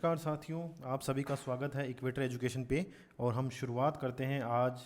नमस्कार साथियों, आप सभी का स्वागत है इक्वेटर एजुकेशन पे। और हम शुरुआत करते हैं आज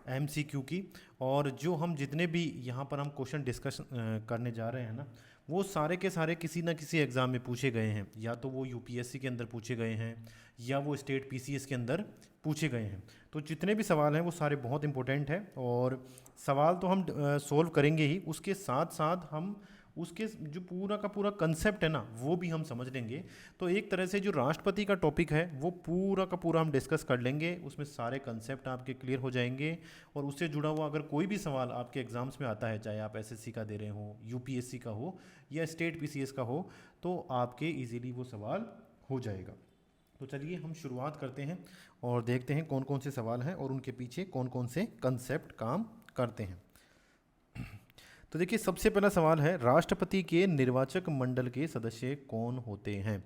एमसीक्यू की। और जो हम जितने भी यहाँ पर हम क्वेश्चन डिस्कस करने जा रहे हैं ना, वो सारे के सारे किसी ना किसी एग्ज़ाम में पूछे गए हैं। या तो वो यूपीएससी के अंदर पूछे गए हैं या वो स्टेट पीसीएस के अंदर पूछे गए हैं। तो जितने भी सवाल हैं वो सारे बहुत इंपॉर्टेंट हैं और सवाल तो हम सोल्व करेंगे ही, उसके साथ साथ हम उसके जो पूरा का पूरा कंसेप्ट है ना वो भी हम समझ लेंगे। तो एक तरह से जो राष्ट्रपति का टॉपिक है वो पूरा का पूरा हम डिस्कस कर लेंगे, उसमें सारे कंसेप्ट आपके क्लियर हो जाएंगे। और उससे जुड़ा हुआ अगर कोई भी सवाल आपके एग्जाम्स में आता है, चाहे आप एसएससी का दे रहे हो, यूपीएससी का हो या स्टेट पीसीएस का हो, तो आपके इजीली वो सवाल हो जाएगा। तो चलिए हम शुरुआत करते हैं और देखते हैं कौन कौन से सवाल हैं और उनके पीछे कौन कौन से कंसेप्ट काम करते हैं। तो देखिए, सबसे पहला सवाल है, राष्ट्रपति के निर्वाचक मंडल के सदस्य कौन होते हैं।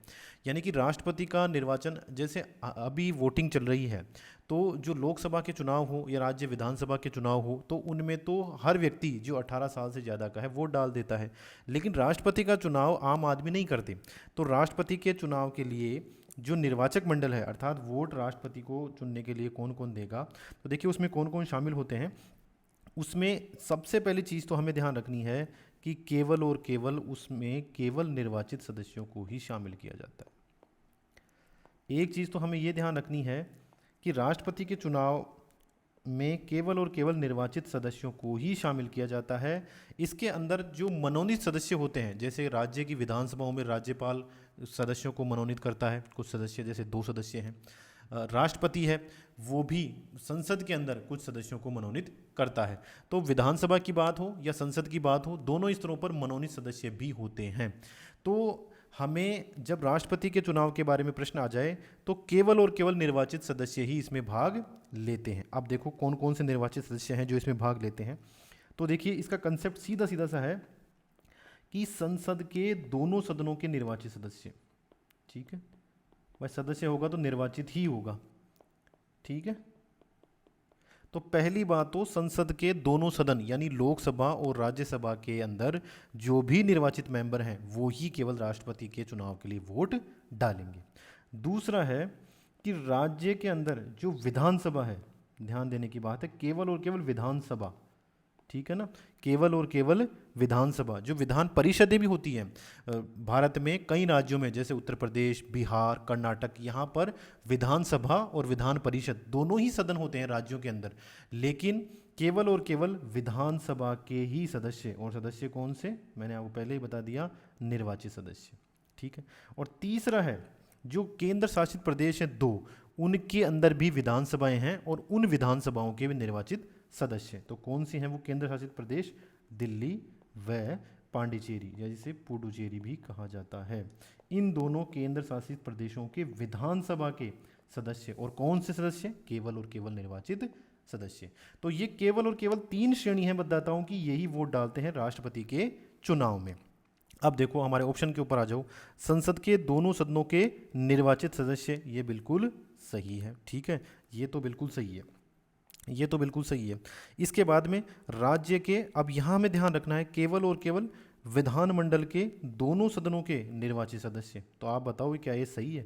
यानी कि राष्ट्रपति का निर्वाचन, जैसे अभी वोटिंग चल रही है, तो जो लोकसभा के चुनाव हो या राज्य विधानसभा के चुनाव हो, तो उनमें तो हर व्यक्ति जो 18 साल से ज़्यादा का है वोट डाल देता है। लेकिन राष्ट्रपति का चुनाव आम आदमी नहीं करते। तो राष्ट्रपति के चुनाव के लिए जो निर्वाचक मंडल है, अर्थात वोट राष्ट्रपति को चुनने के लिए कौन कौन देगा, तो देखिए उसमें कौन कौन शामिल होते हैं। उसमें सबसे पहली चीज़ तो हमें ध्यान रखनी है कि केवल और केवल उसमें केवल निर्वाचित सदस्यों को ही शामिल किया जाता है। एक चीज़ तो हमें ये ध्यान रखनी है कि राष्ट्रपति के चुनाव में केवल और केवल निर्वाचित सदस्यों को ही शामिल किया जाता है। इसके अंदर जो मनोनीत सदस्य होते हैं, जैसे राज्य की विधानसभाओं में राज्यपाल सदस्यों को मनोनीत करता है, कुछ सदस्य जैसे 2 सदस्य हैं। राष्ट्रपति है वो भी संसद के अंदर कुछ सदस्यों को मनोनीत करता है। तो विधानसभा की बात हो या संसद की बात हो, दोनों स्तरों पर मनोनीत सदस्य भी होते हैं। तो हमें जब राष्ट्रपति के चुनाव के बारे में प्रश्न आ जाए तो केवल और केवल निर्वाचित सदस्य ही इसमें भाग लेते हैं। अब देखो कौन कौन से निर्वाचित सदस्य हैं जो इसमें भाग लेते हैं। तो देखिए इसका कंसेप्ट सीधा सीधा सा है कि संसद के दोनों सदनों के निर्वाचित सदस्य, ठीक है भाई, सदस्य होगा तो निर्वाचित ही होगा, ठीक है। तो पहली बात तो संसद के दोनों सदन यानी लोकसभा और राज्यसभा के अंदर जो भी निर्वाचित मेंबर हैं वो ही केवल राष्ट्रपति के चुनाव के लिए वोट डालेंगे। दूसरा है कि राज्य के अंदर जो विधानसभा है, ध्यान देने की बात है, केवल और केवल विधानसभा, ठीक है ना, केवल और केवल विधानसभा। जो विधान परिषदें भी होती हैं भारत में कई राज्यों में, जैसे उत्तर प्रदेश, बिहार, कर्नाटक, यहाँ पर विधानसभा और विधान परिषद दोनों ही सदन होते हैं राज्यों के अंदर। लेकिन केवल और केवल विधानसभा के ही सदस्य, और सदस्य कौन से, मैंने आपको पहले ही बता दिया, निर्वाचित सदस्य, ठीक है। और तीसरा है जो केंद्र शासित प्रदेश हैं 2, उनके अंदर भी विधानसभाएं हैं और उन विधानसभाओं के भी निर्वाचित सदस्य। तो कौन सी हैं वो केंद्र शासित प्रदेश, दिल्ली व पांडिचेरी, या जिसे पुडुचेरी भी कहा जाता है। इन दोनों केंद्र शासित प्रदेशों के विधानसभा के सदस्य, और कौन से सदस्य, केवल और केवल निर्वाचित सदस्य। तो ये केवल और केवल 3 श्रेणी हैं मतदाताओं की, यही वोट डालते हैं राष्ट्रपति के चुनाव में। अब देखो हमारे ऑप्शन के ऊपर आ जाओ, संसद के दोनों सदनों के निर्वाचित सदस्य, ये बिल्कुल सही है, ठीक है, ये तो बिल्कुल सही है, ये तो बिल्कुल सही है। इसके बाद में राज्य के, अब यहाँ में ध्यान रखना है, केवल और केवल विधानमंडल के दोनों सदनों के निर्वाचित सदस्य। तो आप बताओ क्या ये सही है।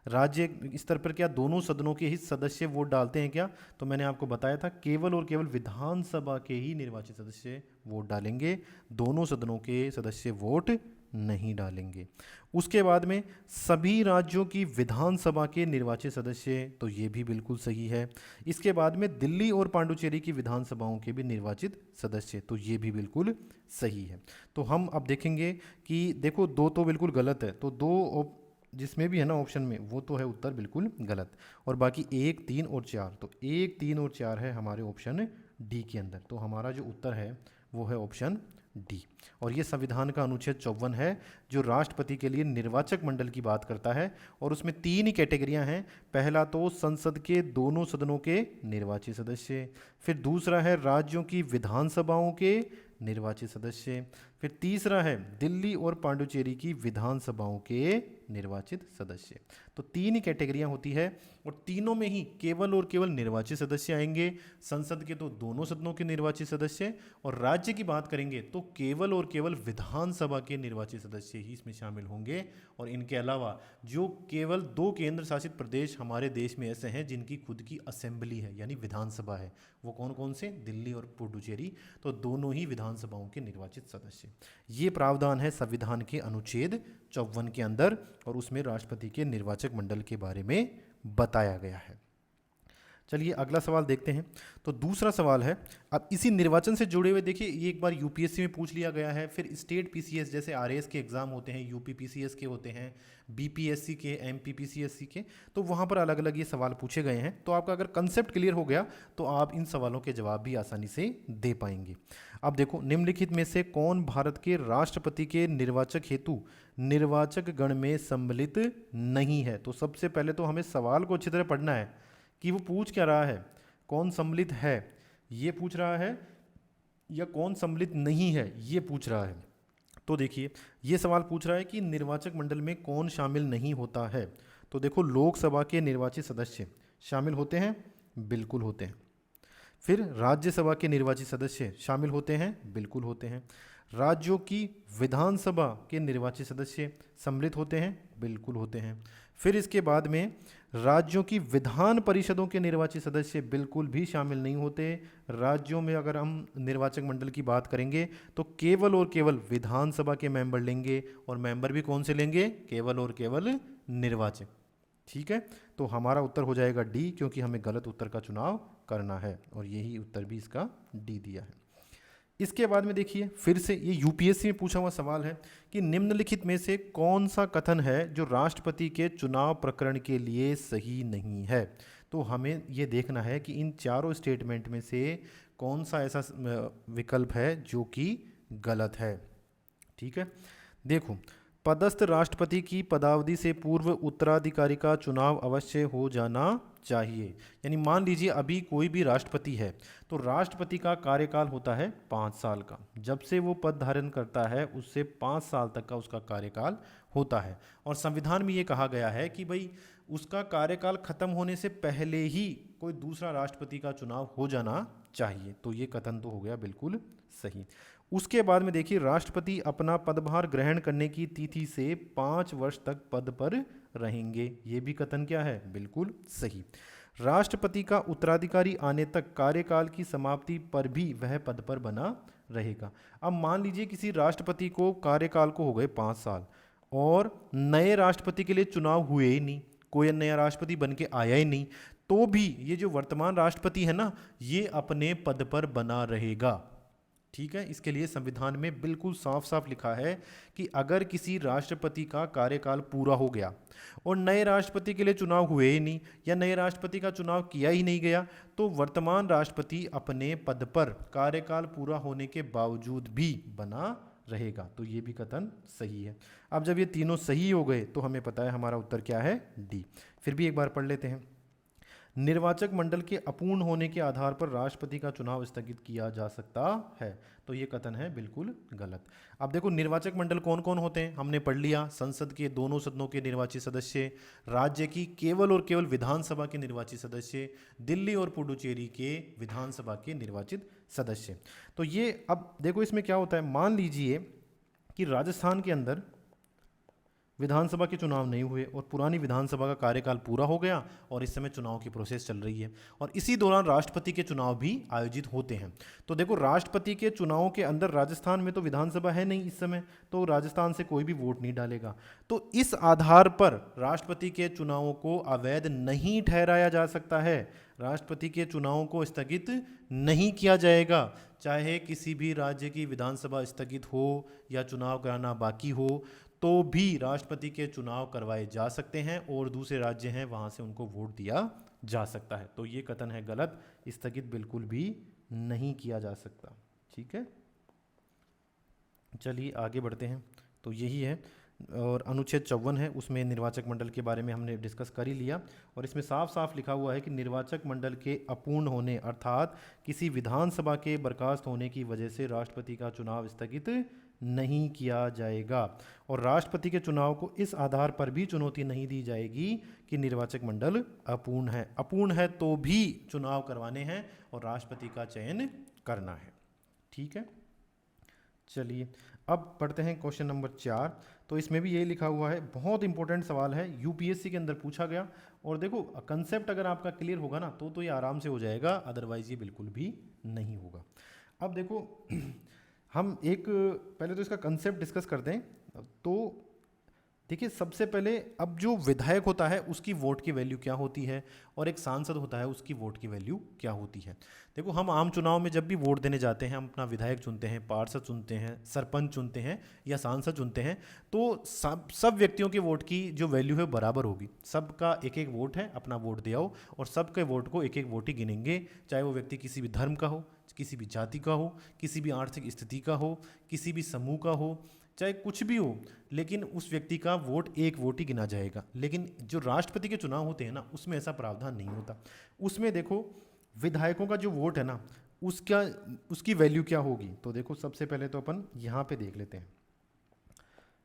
राज्य स्तर पर क्या दोनों सदनों के ही सदस्य वोट डालते हैं क्या, तो मैंने आपको बताया था केवल और केवल विधानसभा के ही निर्वाचित सदस्य वोट डालेंगे, दोनों सदनों के सदस्य वोट नहीं डालेंगे। उसके बाद में सभी राज्यों की विधानसभा के निर्वाचित सदस्य, तो ये भी बिल्कुल सही है। इसके बाद में दिल्ली और पांडुचेरी की विधानसभाओं के भी निर्वाचित सदस्य, तो ये भी बिल्कुल सही है। तो हम अब देखेंगे कि देखो 2 तो बिल्कुल गलत है, तो 2 जिसमें भी है ना ऑप्शन में, वो तो है उत्तर बिल्कुल गलत। और बाकी 1, 3 और 4, तो 1, 3 और 4 है हमारे ऑप्शन डी के अंदर। तो हमारा जो उत्तर है वो है ऑप्शन डी। और ये संविधान का अनुच्छेद 54 है जो राष्ट्रपति के लिए निर्वाचक मंडल की बात करता है। और उसमें 3 ही कैटेगरियां हैं। पहला तो संसद के दोनों सदनों के निर्वाचित सदस्य, फिर दूसरा है राज्यों की विधानसभाओं के निर्वाचित सदस्य, फिर तीसरा है दिल्ली और पांडुचेरी की विधानसभाओं के निर्वाचित सदस्य। तो तीन ही कैटेगरियां होती है और तीनों में ही केवल और केवल निर्वाचित सदस्य आएंगे। संसद के तो दोनों सदनों के निर्वाचित सदस्य, और राज्य की बात करेंगे तो केवल और केवल विधानसभा के निर्वाचित सदस्य ही इसमें शामिल होंगे। और इनके अलावा जो केवल 2 केंद्र शासित प्रदेश हमारे देश में ऐसे हैं जिनकी खुद की असेंबली है यानी विधानसभा है, वो कौन कौन से? दिल्ली और पुडुचेरी। तो दोनों ही विधानसभाओं के निर्वाचित सदस्य। ये प्रावधान है संविधान के अनुच्छेद 54 के अंदर, और उसमें राष्ट्रपति के निर्वाचक मंडल के बारे में बताया गया है। चलिए अगला सवाल देखते हैं। तो दूसरा सवाल है, अब इसी निर्वाचन से जुड़े हुए देखिए, ये एक बार यूपीएससी में पूछ लिया गया है, फिर स्टेट पीसीएस जैसे आरएएस के एग्जाम होते हैं, यूपी पीसीएस के होते हैं, बीपीएससी के, एमपी पीसीएससी के, तो वहाँ पर अलग अलग ये सवाल पूछे गए हैं। तो आपका अगर कंसेप्ट क्लियर हो गया तो आप इन सवालों के जवाब भी आसानी से दे पाएंगे। अब देखो, निम्नलिखित में से कौन भारत के राष्ट्रपति के निर्वाचक हेतु निर्वाचक गण में सम्मिलित नहीं है? तो सबसे पहले तो हमें सवाल को अच्छी तरह पढ़ना है कि वो पूछ क्या रहा है, कौन सम्मिलित है ये पूछ रहा है या कौन सम्मिलित नहीं है ये पूछ रहा है। तो देखिए, ये सवाल पूछ रहा है कि निर्वाचक मंडल में कौन शामिल नहीं होता है। तो देखो, लोकसभा के निर्वाचित सदस्य शामिल होते हैं, बिल्कुल होते हैं। फिर राज्यसभा के निर्वाचित सदस्य शामिल होते हैं, बिल्कुल होते हैं। राज्यों की विधानसभा के निर्वाचित सदस्य सम्मिलित होते हैं, बिल्कुल होते हैं। फिर इसके बाद में राज्यों की विधान परिषदों के निर्वाचित सदस्य बिल्कुल भी शामिल नहीं होते। राज्यों में अगर हम निर्वाचक मंडल की बात करेंगे तो केवल और केवल विधानसभा के मेंबर लेंगे, और मेंबर भी कौन से लेंगे? केवल और केवल निर्वाचक। ठीक है, तो हमारा उत्तर हो जाएगा डी, क्योंकि हमें गलत उत्तर का चुनाव करना है, और यही उत्तर भी इसका डी दिया है। इसके बाद में देखिए, फिर से ये यूपीएससी में पूछा हुआ सवाल है कि निम्नलिखित में से कौन सा कथन है जो राष्ट्रपति के चुनाव प्रकरण के लिए सही नहीं है? तो हमें ये देखना है कि इन चारों स्टेटमेंट में से कौन सा ऐसा विकल्प है जो कि गलत है। ठीक है, देखो, पदस्थ राष्ट्रपति की पदावधि से पूर्व उत्तराधिकारी का चुनाव अवश्य हो जाना चाहिए। यानी मान लीजिए अभी कोई भी राष्ट्रपति है, तो राष्ट्रपति का कार्यकाल होता है 5 साल का। जब से वो पद धारण करता है उससे 5 साल तक का उसका कार्यकाल होता है, और संविधान में ये कहा गया है कि भाई उसका कार्यकाल खत्म होने से पहले ही कोई दूसरा राष्ट्रपति का चुनाव हो जाना चाहिए। तो ये कथन तो हो गया बिल्कुल सही। उसके बाद में देखिए, राष्ट्रपति अपना पदभार ग्रहण करने की तिथि से 5 वर्ष तक पद पर रहेंगे। ये भी कथन क्या है? बिल्कुल सही। राष्ट्रपति का उत्तराधिकारी आने तक कार्यकाल की समाप्ति पर भी वह पद पर बना रहेगा। अब मान लीजिए किसी राष्ट्रपति को कार्यकाल को हो गए 5 साल और नए राष्ट्रपति के लिए चुनाव हुए ही नहीं, कोई नया राष्ट्रपति बन के आया ही नहीं, तो भी ये जो वर्तमान राष्ट्रपति है ना, ये अपने पद पर बना रहेगा। ठीक है, इसके लिए संविधान में बिल्कुल साफ साफ लिखा है कि अगर किसी राष्ट्रपति का कार्यकाल पूरा हो गया और नए राष्ट्रपति के लिए चुनाव हुए ही नहीं या नए राष्ट्रपति का चुनाव किया ही नहीं गया, तो वर्तमान राष्ट्रपति अपने पद पर कार्यकाल पूरा होने के बावजूद भी बना रहेगा। तो ये भी कथन सही है। अब जब ये तीनों सही हो गए तो हमें पता है हमारा उत्तर क्या है? डी। फिर भी एक बार पढ़ लेते हैं। निर्वाचक मंडल के अपूर्ण होने के आधार पर राष्ट्रपति का चुनाव स्थगित किया जा सकता है। तो ये कथन है बिल्कुल गलत। अब देखो, निर्वाचक मंडल कौन कौन होते हैं हमने पढ़ लिया। संसद के दोनों सदनों के निर्वाचित सदस्य, राज्य की केवल और केवल विधानसभा के निर्वाचित सदस्य, दिल्ली और पुडुचेरी के विधानसभा के निर्वाचित सदस्य। तो ये अब देखो इसमें क्या होता है, मान लीजिए कि राजस्थान के अंदर विधानसभा के चुनाव नहीं हुए और पुरानी विधानसभा का कार्यकाल पूरा हो गया और इस समय चुनाव की प्रोसेस चल रही है, और इसी दौरान राष्ट्रपति के चुनाव भी आयोजित होते हैं। तो देखो, राष्ट्रपति के चुनावों के अंदर राजस्थान में तो विधानसभा है नहीं इस समय, तो राजस्थान से कोई भी वोट नहीं डालेगा। तो इस आधार पर राष्ट्रपति के चुनावों को अवैध नहीं ठहराया जा सकता है। राष्ट्रपति के चुनावों को स्थगित नहीं किया जाएगा, चाहे किसी भी राज्य की विधानसभा स्थगित हो या चुनाव कराना बाकी हो, तो भी राष्ट्रपति के चुनाव करवाए जा सकते हैं और दूसरे राज्य हैं वहाँ से उनको वोट दिया जा सकता है। तो ये कथन है गलत, स्थगित बिल्कुल भी नहीं किया जा सकता। ठीक है, चलिए आगे बढ़ते हैं। तो यही है, और अनुच्छेद 54 है, उसमें निर्वाचक मंडल के बारे में हमने डिस्कस कर ही लिया, और इसमें साफ साफ लिखा हुआ है कि निर्वाचक मंडल के अपूर्ण होने अर्थात किसी विधानसभा के बर्खास्त होने की वजह से राष्ट्रपति का चुनाव स्थगित नहीं किया जाएगा। और राष्ट्रपति के चुनाव को इस आधार पर भी चुनौती नहीं दी जाएगी कि निर्वाचक मंडल अपूर्ण है तो भी चुनाव करवाने हैं और राष्ट्रपति का चयन करना है। ठीक है, चलिए अब पढ़ते हैं क्वेश्चन नंबर 4। तो इसमें भी यही लिखा हुआ है, बहुत इंपॉर्टेंट सवाल है, यूपीएससी के अंदर पूछा गया। और देखो कंसेप्ट अगर आपका क्लियर होगा ना तो ये आराम से हो जाएगा, अदरवाइज ये बिल्कुल भी नहीं होगा। अब देखो हम एक पहले तो इसका कंसेप्ट डिस्कस करते हैं। तो देखिए सबसे पहले अब जो विधायक होता है उसकी वोट की वैल्यू क्या होती है और एक सांसद होता है उसकी वोट की वैल्यू क्या होती है। देखो हम आम चुनाव में जब भी वोट देने जाते हैं, हम अपना विधायक चुनते हैं, पार्षद चुनते हैं, सरपंच चुनते हैं या सांसद चुनते हैं, तो सब व्यक्तियों के वोट की जो वैल्यू है बराबर होगी। सबका एक एक वोट है, अपना वोट दे आओ और सबके वोट को एक एक वोट ही गिनेंगे, चाहे वो व्यक्ति किसी भी धर्म का हो, किसी भी जाति का हो, किसी भी आर्थिक स्थिति का हो, किसी भी समूह का हो, चाहे कुछ भी हो, लेकिन उस व्यक्ति का वोट एक वोट ही गिना जाएगा। लेकिन जो राष्ट्रपति के चुनाव होते हैं ना उसमें ऐसा प्रावधान नहीं होता। उसमें देखो विधायकों का जो वोट है ना उसकी वैल्यू क्या होगी। तो देखो सबसे पहले तो अपन यहाँ पे देख लेते हैं।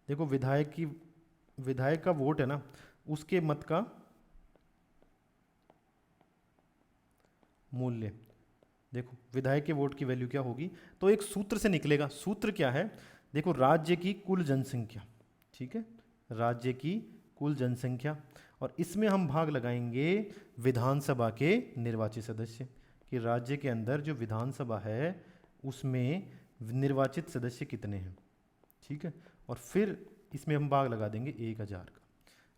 देखो विधायक का वोट है ना, उसके मत का मूल्य, देखो विधायक के वोट की वैल्यू क्या होगी तो एक सूत्र से निकलेगा। सूत्र क्या है, देखो राज्य की कुल जनसंख्या, ठीक है, राज्य की कुल जनसंख्या, और इसमें हम भाग लगाएंगे विधानसभा के निर्वाचित सदस्य, कि राज्य के अंदर जो विधानसभा है उसमें निर्वाचित सदस्य कितने हैं। ठीक है, और फिर इसमें हम भाग लगा देंगे 1000 का।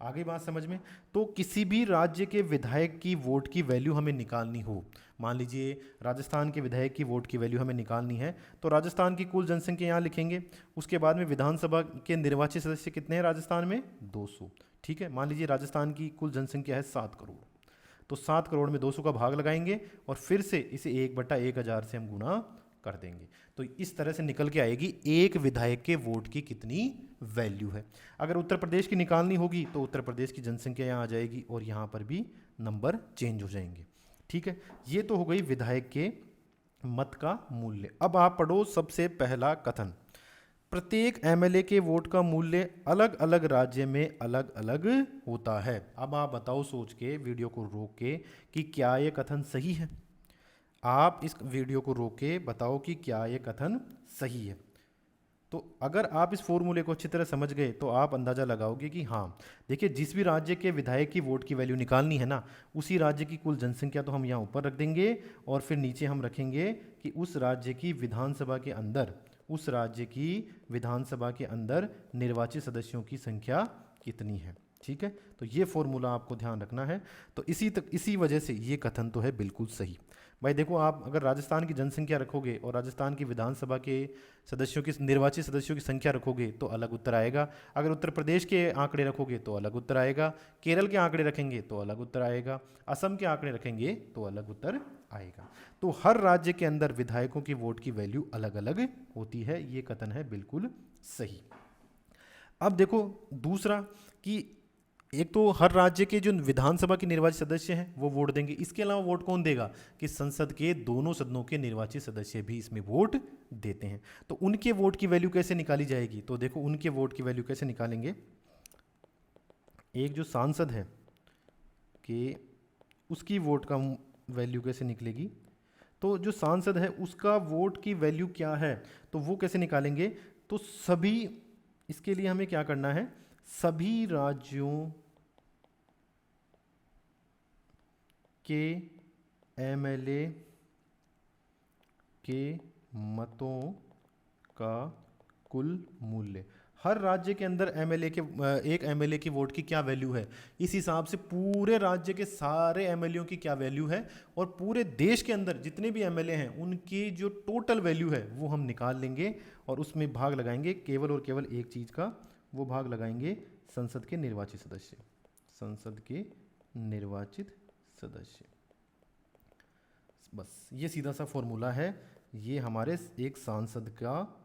आगे बात समझ में। तो किसी भी राज्य के विधायक की वोट की वैल्यू हमें निकालनी हो, मान लीजिए राजस्थान के विधायक की वोट की वैल्यू हमें निकालनी है, तो राजस्थान की कुल जनसंख्या यहाँ लिखेंगे। उसके बाद में विधानसभा के निर्वाचित सदस्य कितने हैं राजस्थान में, 200। ठीक है, मान लीजिए राजस्थान की कुल जनसंख्या है 7 करोड़, तो 7 करोड़ में 200 का भाग लगाएंगे और फिर से इसे 1/1000 से हम गुणा कर देंगे। तो इस तरह से निकल के आएगी एक विधायक के वोट की कितनी वैल्यू है। अगर उत्तर प्रदेश की निकालनी होगी तो उत्तर प्रदेश की जनसंख्या यहाँ आ जाएगी और यहाँ पर भी नंबर चेंज हो जाएंगे। ठीक है, ये तो हो गई विधायक के मत का मूल्य। अब आप पढ़ो सबसे पहला कथन, प्रत्येक एमएलए के वोट का मूल्य अलग अलग राज्य में अलग अलग होता है। अब आप बताओ सोच के, वीडियो को रोक के, कि क्या ये कथन सही है। आप इस वीडियो को रोक के बताओ कि क्या ये कथन सही है। तो अगर आप इस फॉर्मूले को अच्छी तरह समझ गए तो आप अंदाज़ा लगाओगे कि हाँ, देखिए जिस भी राज्य के विधायक की वोट की वैल्यू निकालनी है ना, उसी राज्य की कुल जनसंख्या तो हम यहाँ ऊपर रख देंगे और फिर नीचे हम रखेंगे कि उस राज्य की विधानसभा के अंदर निर्वाचित सदस्यों की संख्या कितनी है। ठीक है, तो ये फॉर्मूला आपको ध्यान रखना है। तो इसी वजह से ये कथन तो है बिल्कुल सही। भाई देखो, आप अगर राजस्थान की जनसंख्या रखोगे और राजस्थान की विधानसभा के सदस्यों की निर्वाचित सदस्यों की संख्या रखोगे तो अलग उत्तर आएगा। अगर उत्तर प्रदेश के आंकड़े रखोगे तो अलग उत्तर आएगा, केरल के आंकड़े रखेंगे तो अलग उत्तर आएगा, असम के आंकड़े रखेंगे तो अलग उत्तर आएगा। तो हर राज्य के अंदर विधायकों की वोट की वैल्यू अलग अलग होती है, ये कथन है बिल्कुल सही। अब देखो दूसरा, कि एक तो हर राज्य के जो विधानसभा के निर्वाचित सदस्य हैं वो वोट देंगे, इसके अलावा वोट कौन देगा, कि संसद के दोनों सदनों के निर्वाचित सदस्य भी इसमें वोट देते हैं। तो उनके वोट की वैल्यू कैसे निकाली जाएगी, तो देखो उनके वोट की वैल्यू कैसे निकालेंगे। एक जो सांसद है कि उसकी वोट का वैल्यू कैसे निकलेगी, तो जो सांसद है उसका वोट की वैल्यू क्या है, तो वो कैसे निकालेंगे। तो सभी, इसके लिए हमें क्या करना है, सभी राज्यों के एमएलए के मतों का कुल मूल्य, हर राज्य के अंदर एक एमएलए की वोट की क्या वैल्यू है, इस हिसाब से पूरे राज्य के सारे एमएलए की क्या वैल्यू है और पूरे देश के अंदर जितने भी एमएलए हैं उनकी जो टोटल वैल्यू है वो हम निकाल लेंगे और उसमें भाग लगाएंगे केवल और केवल एक चीज़ का, वो भाग लगाएंगे संसद के निर्वाचित सदस्य। बस ये सीधा सा फॉर्मूला है, ये हमारे एक सांसद का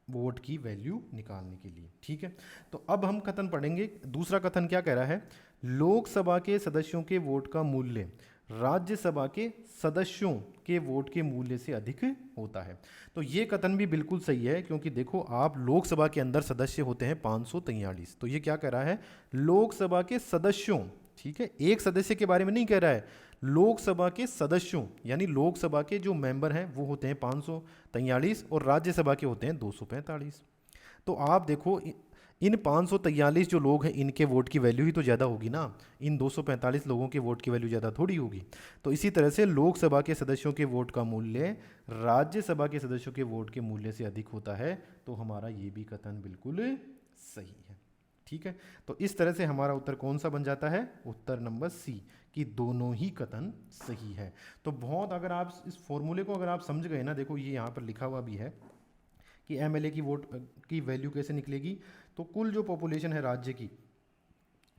वोट की वैल्यू निकालने के लिए। ठीक है, तो अब हम कथन पढ़ेंगे। दूसरा कथन क्या कह रहा है, लोकसभा के सदस्यों के वोट का मूल्य राज्यसभा के सदस्यों के वोट के मूल्य से अधिक होता है। तो ये कथन भी बिल्कुल सही है, क्योंकि देखो आप लोकसभा के अंदर सदस्य होते हैं 543, तो ये क्या कह रहा है, लोकसभा के सदस्यों, ठीक है, एक सदस्य के बारे में नहीं कह रहा है, लोकसभा के सदस्यों, यानी लोकसभा के जो मेंबर हैं वो होते हैं 543 और राज्यसभा के होते हैं 245। तो आप देखो इन 543 जो लोग हैं इनके वोट की वैल्यू ही तो ज़्यादा होगी ना, इन 245 लोगों के वोट की वैल्यू ज़्यादा थोड़ी होगी। तो इसी तरह से लोकसभा के सदस्यों के वोट का मूल्य राज्यसभा के सदस्यों के वोट के मूल्य से अधिक होता है। तो हमारा ये भी कथन बिल्कुल सही है, ठीक है। तो इस तरह से हमारा उत्तर कौन सा बन जाता है, उत्तर नंबर सी, कि दोनों ही कथन सही है। तो बहुत, अगर आप इस फॉर्मूले को अगर आप समझ गए ना, देखो ये यहाँ पर लिखा हुआ भी है कि एमएलए की वोट की वैल्यू कैसे निकलेगी। तो कुल जो पॉपुलेशन है राज्य की,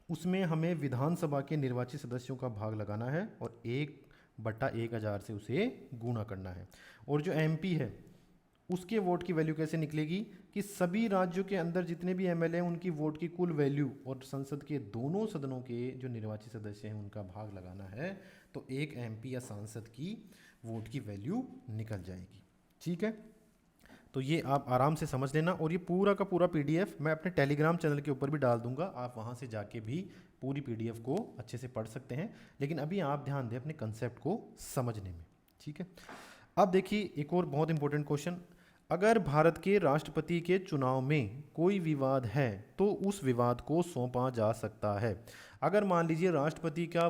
उसमें हमें विधानसभा के निर्वाचित सदस्यों का भाग लगाना है और 1/1000 से उसे गुणा करना है। और जो एमपी है उसके वोट की वैल्यू कैसे निकलेगी कि सभी राज्यों के अंदर जितने भी एमएलए हैं उनकी वोट की कुल वैल्यू और संसद के दोनों सदनों के जो निर्वाचित सदस्य हैं उनका भाग लगाना है। तो एक एमपी या सांसद की वोट की वैल्यू निकल जाएगी, ठीक है। तो ये आप आराम से समझ लेना, और ये पूरा का पूरा पीडीएफ मैं अपने टेलीग्राम चैनल के ऊपर भी डाल दूंगा, आप वहाँ से जाके भी पूरी पीडीएफ को अच्छे से पढ़ सकते हैं। लेकिन अभी आप ध्यान दें अपने कंसेप्ट को समझने में, ठीक है। अब देखिए एक और बहुत इंपॉर्टेंट क्वेश्चन, अगर भारत के राष्ट्रपति के चुनाव में कोई विवाद है तो उस विवाद को सौंपा जा सकता है। अगर मान लीजिए राष्ट्रपति का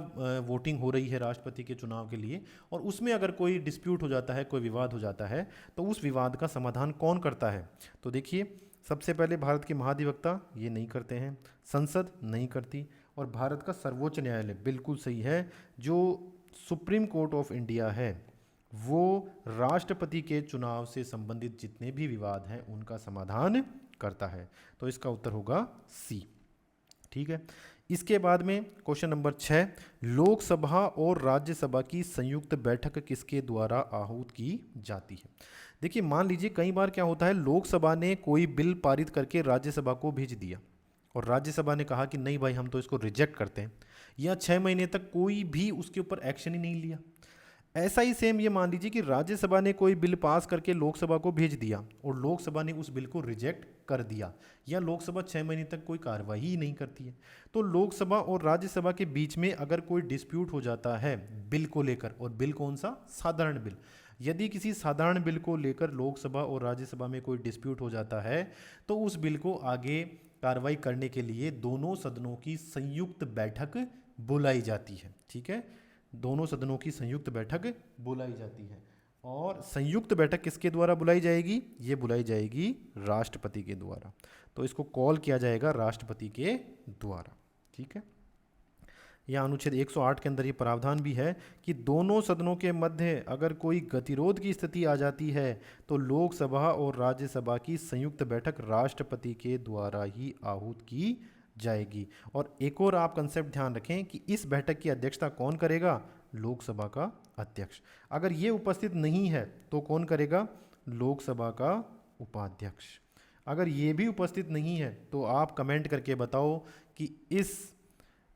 वोटिंग हो रही है राष्ट्रपति के चुनाव के लिए, और उसमें अगर कोई डिस्प्यूट हो जाता है, कोई विवाद हो जाता है, तो उस विवाद का समाधान कौन करता है। तो देखिए सबसे पहले भारत के महाधिवक्ता ये नहीं करते हैं, संसद नहीं करती, और भारत का सर्वोच्च न्यायालय बिल्कुल सही है, जो सुप्रीम कोर्ट ऑफ इंडिया है वो राष्ट्रपति के चुनाव से संबंधित जितने भी विवाद हैं उनका समाधान करता है। तो इसका उत्तर होगा सी, ठीक है। इसके बाद में क्वेश्चन नंबर 6, लोकसभा और राज्यसभा की संयुक्त बैठक किसके द्वारा आहूत की जाती है। देखिए मान लीजिए कई बार क्या होता है, लोकसभा ने कोई बिल पारित करके राज्यसभा को भेज दिया और राज्यसभा ने कहा कि नहीं भाई हम तो इसको रिजेक्ट करते हैं, या 6 महीने तक कोई भी उसके ऊपर एक्शन ही नहीं लिया। ऐसा ही सेम ये मान लीजिए कि राज्यसभा ने कोई बिल पास करके लोकसभा को भेज दिया और लोकसभा ने उस बिल को रिजेक्ट कर दिया, या लोकसभा 6 महीने तक कोई कार्रवाई ही नहीं करती है। तो लोकसभा और राज्यसभा के बीच में अगर कोई डिस्प्यूट हो जाता है बिल को लेकर, और बिल कौन सा, साधारण बिल, यदि किसी साधारण बिल को लेकर लोकसभा और राज्यसभा में कोई डिस्प्यूट हो जाता है तो उस बिल को आगे कार्रवाई करने के लिए दोनों सदनों की संयुक्त बैठक बुलाई जाती है, ठीक है। दोनों सदनों की संयुक्त बैठक बुलाई जाती है, और संयुक्त बैठक किसके द्वारा बुलाई जाएगी, ये बुलाई जाएगी राष्ट्रपति के द्वारा। तो इसको कॉल किया जाएगा राष्ट्रपति के द्वारा, ठीक है। यह अनुच्छेद 108 के अंदर ये प्रावधान भी है कि दोनों सदनों के मध्य अगर कोई गतिरोध की स्थिति आ जाती है तो लोकसभा और राज्यसभा की संयुक्त बैठक राष्ट्रपति के द्वारा ही आहूत की जाएगी। और एक और आप कंसेप्ट ध्यान रखें कि इस बैठक की अध्यक्षता कौन करेगा, लोकसभा का अध्यक्ष। अगर ये उपस्थित नहीं है तो कौन करेगा, लोकसभा का उपाध्यक्ष। अगर ये भी उपस्थित नहीं है तो आप कमेंट करके बताओ कि इस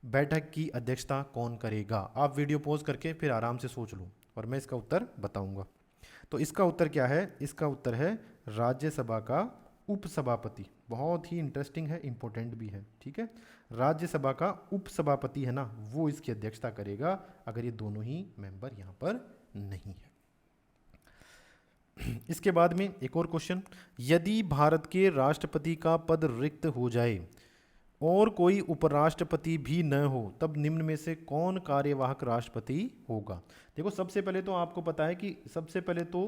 बैठक की अध्यक्षता कौन करेगा। आप वीडियो पॉज करके फिर आराम से सोच लो और मैं इसका उत्तर बताऊंगा। तो इसका उत्तर क्या है, इसका उत्तर है राज्यसभा का उपसभापति। बहुत ही इंटरेस्टिंग है, इंपॉर्टेंट भी है, ठीक है। राज्यसभा का उपसभापति है ना, वो इसकी अध्यक्षता करेगा अगर ये दोनों ही मेंबर यहाँ पर नहीं है। इसके बाद में एक और क्वेश्चन, यदि भारत के राष्ट्रपति का पद रिक्त हो जाए और कोई उपराष्ट्रपति भी न हो तब निम्न में से कौन कार्यवाहक राष्ट्रपति होगा। देखो सबसे पहले तो आपको पता है कि सबसे पहले तो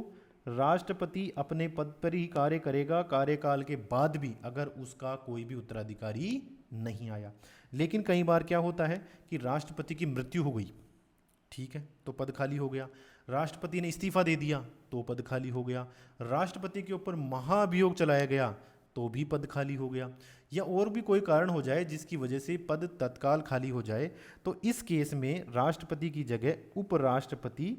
राष्ट्रपति अपने पद पर ही कार्य करेगा कार्यकाल के बाद भी, अगर उसका कोई भी उत्तराधिकारी नहीं आया। लेकिन कई बार क्या होता है कि राष्ट्रपति की मृत्यु हो गई, ठीक है, तो पद खाली हो गया। राष्ट्रपति ने इस्तीफा दे दिया तो पद खाली हो गया। राष्ट्रपति के ऊपर महाभियोग चलाया गया तो भी पद खाली हो गया, या और भी कोई कारण हो जाए जिसकी वजह से पद तत्काल खाली हो जाए, तो इस केस में राष्ट्रपति की जगह उपराष्ट्रपति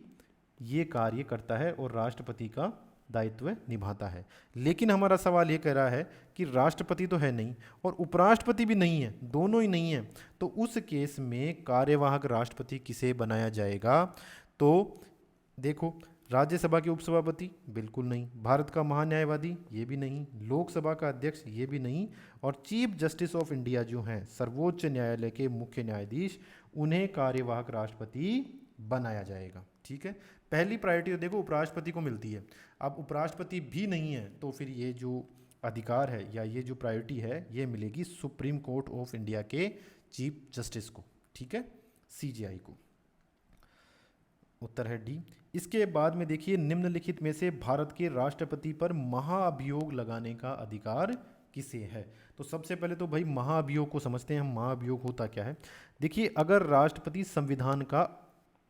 ये कार्य करता है और राष्ट्रपति का दायित्व निभाता है। लेकिन हमारा सवाल ये कह रहा है कि राष्ट्रपति तो है नहीं और उपराष्ट्रपति भी नहीं है, दोनों ही नहीं है, तो उस केस में कार्यवाहक राष्ट्रपति किसे बनाया जाएगा? तो देखो, राज्यसभा के उपसभापति बिल्कुल नहीं, भारत का महान्यायवादी ये भी नहीं, लोकसभा का अध्यक्ष ये भी नहीं, और चीफ जस्टिस ऑफ इंडिया जो हैं सर्वोच्च न्यायालय के मुख्य न्यायाधीश, उन्हें कार्यवाहक राष्ट्रपति बनाया जाएगा। ठीक है, पहली प्रायोरिटी तो देखो उपराष्ट्रपति को मिलती है। अब उपराष्ट्रपति भी नहीं है तो फिर ये जो अधिकार है या ये जो प्रायोरिटी है ये मिलेगी सुप्रीम कोर्ट ऑफ इंडिया के चीफ जस्टिस को। ठीक है, सीजेआई को। उत्तर है डी। इसके बाद में देखिए, निम्नलिखित में से भारत के राष्ट्रपति पर महाअभियोग लगाने का अधिकार किसे है? तो सबसे पहले तो भाई महाअभियोग को समझते हैं हम, महाअभियोग होता क्या है। देखिए, अगर राष्ट्रपति संविधान का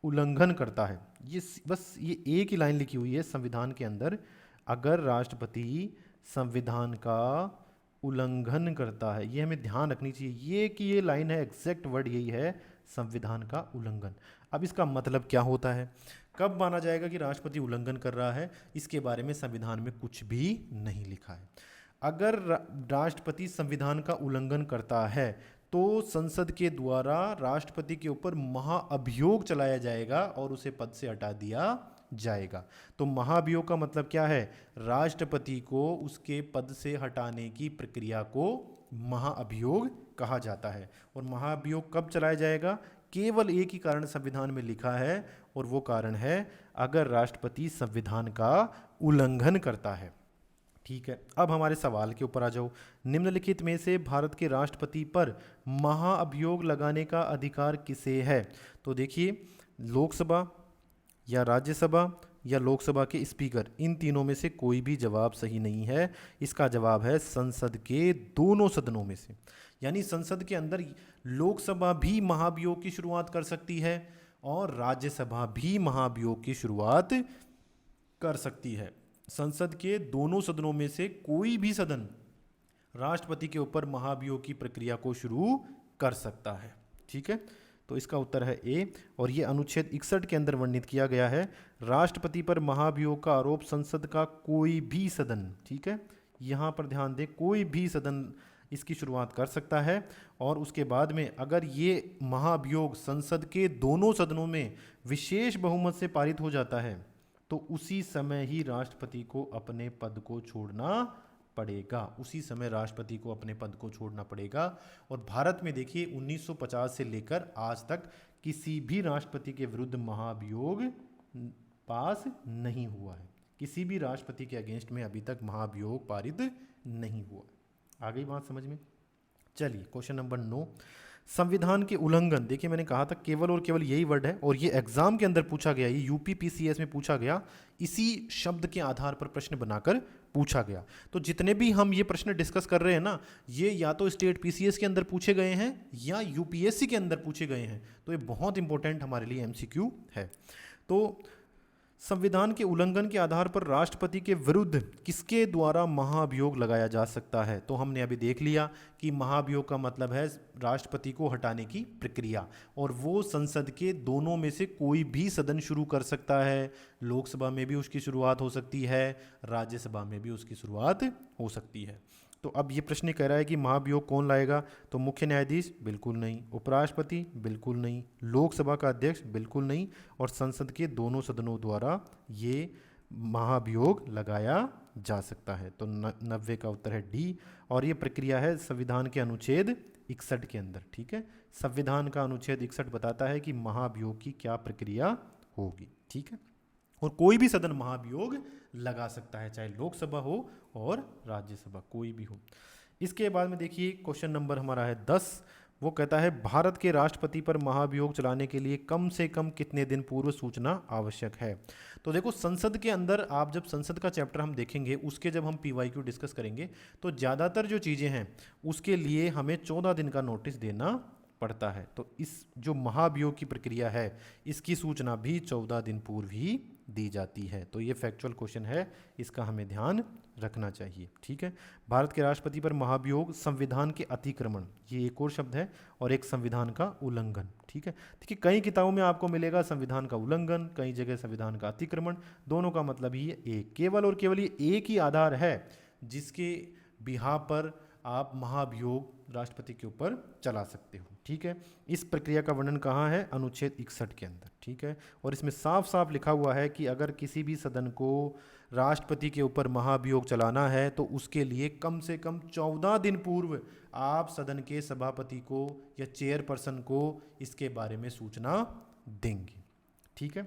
उल्लंघन करता है, ये बस ये एक ही लाइन लिखी हुई है संविधान के अंदर, अगर राष्ट्रपति संविधान का उल्लंघन करता है, ये हमें ध्यान रखनी चाहिए, ये कि ये लाइन है, एग्जैक्ट वर्ड यही है, संविधान का उल्लंघन। अब इसका मतलब क्या होता है, कब माना जाएगा कि राष्ट्रपति उल्लंघन कर रहा है? इसके बारे में संविधान में कुछ भी नहीं लिखा है। अगर राष्ट्रपति संविधान का उल्लंघन करता है तो संसद के द्वारा राष्ट्रपति के ऊपर महाअभियोग चलाया जाएगा और उसे पद से हटा दिया जाएगा। तो महाअभियोग का मतलब क्या है? राष्ट्रपति को उसके पद से हटाने की प्रक्रिया को महाअभियोग कहा जाता है। और महाअभियोग कब चलाया जाएगा? केवल एक ही कारण संविधान में लिखा है और वो कारण है अगर राष्ट्रपति संविधान का उल्लंघन करता है। ठीक है, अब हमारे सवाल के ऊपर आ जाओ। निम्नलिखित में से भारत के राष्ट्रपति पर महाअभियोग लगाने का अधिकार किसे है? तो देखिए, लोकसभा या राज्यसभा या लोकसभा के स्पीकर, इन तीनों में से कोई भी जवाब सही नहीं है। इसका जवाब है संसद के दोनों सदनों में से। यानी संसद के अंदर लोकसभा भी महाअभियोग की शुरुआत कर सकती है और राज्यसभा भी महाअभियोग की शुरुआत कर सकती है। संसद के दोनों सदनों में से कोई भी सदन राष्ट्रपति के ऊपर महाअभियोग की प्रक्रिया को शुरू कर सकता है। ठीक है, तो इसका उत्तर है ए। और ये अनुच्छेद 61 के अंदर वर्णित किया गया है, राष्ट्रपति पर महाअभियोग का आरोप संसद का कोई भी सदन, ठीक है, यहाँ पर ध्यान दें, कोई भी सदन इसकी शुरुआत कर सकता है। और उसके बाद में अगर ये महाअभियोग संसद के दोनों सदनों में विशेष बहुमत से पारित हो जाता है तो उसी समय ही राष्ट्रपति को अपने पद को छोड़ना पड़ेगा। उसी समय राष्ट्रपति को अपने पद को छोड़ना पड़ेगा। और भारत में देखिए 1950 से लेकर आज तक किसी भी राष्ट्रपति के विरुद्ध महाअभियोग पास नहीं हुआ है। किसी भी राष्ट्रपति के अगेंस्ट में अभी तक महाअभियोग पारित नहीं हुआ। आ गई बात समझ में? चलिए, क्वेश्चन नंबर 9, संविधान के उल्लंघन। देखिए, मैंने कहा था केवल और केवल यही वर्ड है और ये एग्जाम के अंदर पूछा गया, ये यूपी पीसीएस में पूछा गया, इसी शब्द के आधार पर प्रश्न बनाकर पूछा गया। तो जितने भी हम ये प्रश्न डिस्कस कर रहे हैं ना, ये या तो स्टेट पीसीएस के अंदर पूछे गए हैं या यूपीएससी के अंदर पूछे गए हैं। तो ये बहुत इंपॉर्टेंट हमारे लिए एमसीक्यू है। तो संविधान के उल्लंघन के आधार पर राष्ट्रपति के विरुद्ध किसके द्वारा महाअभियोग लगाया जा सकता है? तो हमने अभी देख लिया कि महाअभियोग का मतलब है राष्ट्रपति को हटाने की प्रक्रिया, और वो संसद के दोनों में से कोई भी सदन शुरू कर सकता है। लोकसभा में भी उसकी शुरुआत हो सकती है, राज्यसभा में भी उसकी शुरुआत हो सकती है। तो अब ये प्रश्न कह रहा है कि महाअभियोग कौन लाएगा? तो मुख्य न्यायाधीश बिल्कुल नहीं, उपराष्ट्रपति बिल्कुल नहीं, लोकसभा का अध्यक्ष बिल्कुल नहीं, और संसद के दोनों सदनों द्वारा ये महाअभियोग लगाया जा सकता है। तो 90 का उत्तर है डी। और ये प्रक्रिया है संविधान के अनुच्छेद 61 के अंदर। ठीक है, संविधान का अनुच्छेद 61 बताता है कि महाअभियोग की क्या प्रक्रिया होगी। ठीक है, और कोई भी सदन महाअभियोग लगा सकता है, चाहे लोकसभा हो और राज्यसभा, कोई भी हो। इसके बाद में देखिए क्वेश्चन नंबर हमारा है 10। वो कहता है भारत के राष्ट्रपति पर महाअभियोग चलाने के लिए कम से कम कितने दिन पूर्व सूचना आवश्यक है? तो देखो, संसद के अंदर आप जब संसद का चैप्टर हम देखेंगे, उसके जब हम पीवाईक्यू डिस्कस करेंगे तो ज़्यादातर जो चीज़ें हैं उसके लिए हमें 14 दिन का नोटिस देना पड़ता है। तो इस जो महाअभियोग की प्रक्रिया है इसकी सूचना भी 14 दिन पूर्व ही दी जाती है। तो ये फैक्चुअल क्वेश्चन है, इसका हमें ध्यान रखना चाहिए। ठीक है। भारत के राष्ट्रपति पर महाभियोग संविधान के अतिक्रमण, ये एक और शब्द है, और एक संविधान का उल्लंघन। ठीक है। देखिए कई किताबों में आपको मिलेगा संविधान का उल्लंघन, कई जगह संविधान का अतिक्रमण, दोनों का मतलब ही है एक, केवल और केवल ये एक ही आधार है जिसके बिहा पर आप महाभियोग राष्ट्रपति के ऊपर चला सकते हो। ठीक है। इस प्रक्रिया का वर्णन कहाँ है? अनुच्छेद 61 के अंदर। ठीक है। और इसमें साफ साफ लिखा हुआ है कि अगर किसी भी सदन को राष्ट्रपति के ऊपर महाभियोग चलाना है तो उसके लिए कम से कम 14 दिन पूर्व आप सदन के सभापति को या चेयरपर्सन को इसके बारे में सूचना देंगे। ठीक है।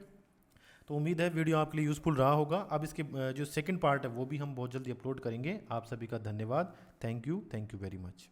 तो उम्मीद है वीडियो आपके लिए यूज़फुल रहा होगा। अब इसके जो सेकंड पार्ट है वो भी हम बहुत जल्दी अपलोड करेंगे। आप सभी का धन्यवाद। Thank you very much.